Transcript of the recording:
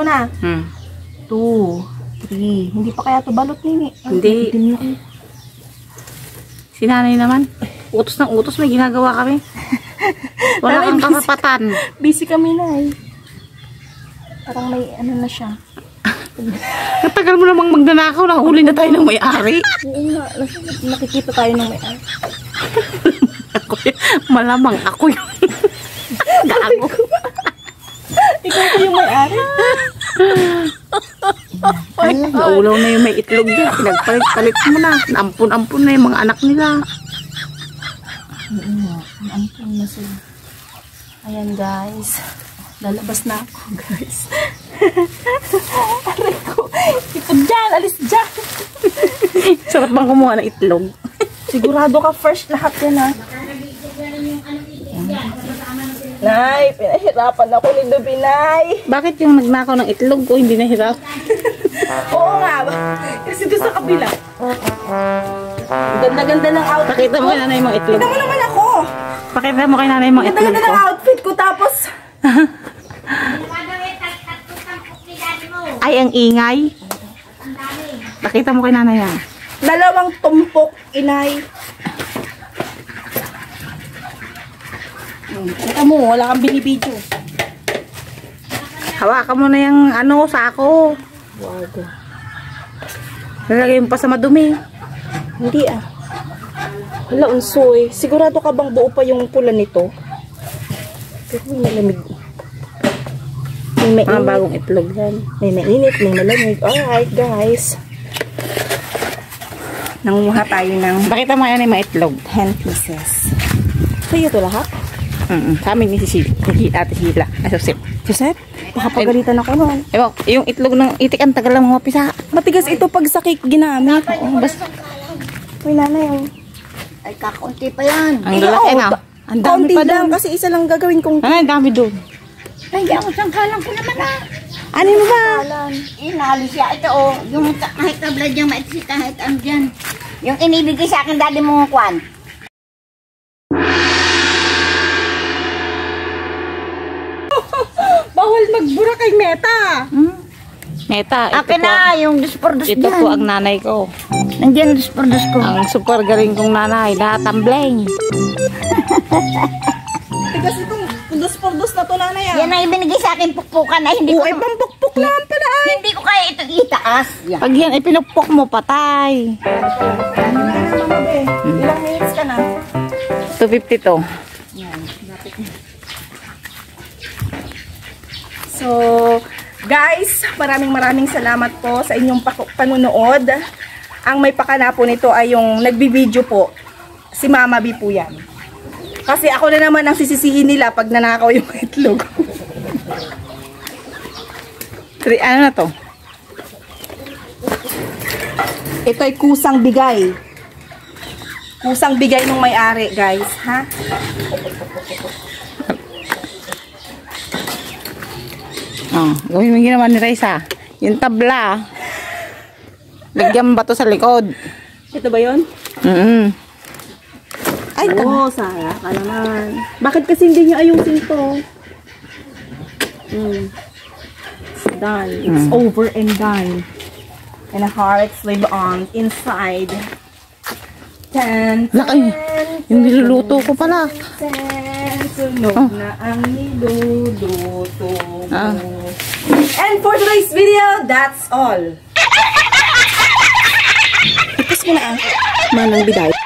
Na. 2, 3. Hindi pa kaya ito balot nini. Hindi. Si nanay naman. Utos ng utos, may ginagawa kami. Wala kang karapatan. Busy kami na eh. Parang may ano na siya. Katagal mo namang magnanakaw, nahuli na tayo ng may-ari. Nakikita tayo ng may-ari. Malamang ako yun. Gago. Ikaw ko yung may-ari. Naulaw na yung may itlog dyan. Pinagpalit-palit mo na. Ampun-ampun na yung mga anak nila. Ampun na sila. Ayan guys. Lalabas na ako guys. Aray ko. Ito dyan. Alis dyan. Sarap bang kumuha ng itlog? Sigurado ka first lahat yan ha. Nay, pinahirapan ako ni Dubinay. Bakit yung nagnakaw ng itlog ko hindi nahirap? Oo nga. Kasi doon sa kabila. Ganda-ganda ng outfit. Pakita mo kay nanay mong itlog. Kita mo naman ako. Pakita mo kay nanay mong itlog Ganda-ganda ko. ng outfit ko tapos. Ay, ang ingay. Pakita mo kay nanay yan. 2 tumpok, inay. Kita mo, wala kang binibidyo. Hawakan mo na yung ano, sako. Wag. Nalagay mo pa sa madumi. Hindi ah. Wala, unsoy. Sigurado ka bang buo pa yung pula nito? Pero may malamig. May mainit. Mga bagong itlog yan. May mainit, may malamig. Alright guys. Nangunguha tayo ng Pakita mo yan yung mga itlog. 10 pieces. Sa'yo ito lahat? Sa amin ni Ate Sheila. Asosip. Joseph, baka pagalitan ako noon. Ewan, yung itlog ng itik ang tagal lang mapisa. Matigas ito pag sa cake ginamit. Oo, basta. Uy, nanay. Ay, kakaunti pa yan. Ang lalaki na. Ang dami Kaunti pa lang doon. kasi isa lang gagawin kong Ang dami doon. Ay, ako sangkalan ko naman na. Ano mo ba? Inali siya. Ito oh, yung kahit tablad yung maitsi kahit ano dyan. Yung inibigay sa akin dali mong kwan. bawal magbura kay Meta. Neta, Akin na, yung dispordos ito dyan. po ang nanay ko. Nandiyan dispordos ko. Ang super galing kong nanay. Natambleng. Tigas itong dos-por-dos na to, nanay. Yan ang ibinigay sa akin pukpukan ay hindi ko. Ay, pampukpuk naman pala ay. Hindi ko kaya ito itaas. Yan. Pag yan ipinupok mo, patay. Ilang minutes ka na? 252. So, guys, maraming salamat po sa inyong panunood. Ang may pakana po nito ay yung nagbibideo po. Si Mama B po yan. Kasi ako na naman ang sisisihin nila pag nanakaw yung itlog. Ano na to? Ito ay kusang bigay. Kusang bigay ng may-ari, guys. Ha? Oh, gawin mo yung ginawa ni Raisa. Yung tabla. Lagyan mo ba to sa likod? Ito ba yun? Ay, Oo, Sara ka naman. Bakit kasi hindi niya ayusin to? It's done. It's over and done. And the hearts live on inside. Ten, Laki. Yung niluluto ko pala. sunog na ang niluluto mo. Ah. And for today's video, that's all. Ipas mo na Manang Biday.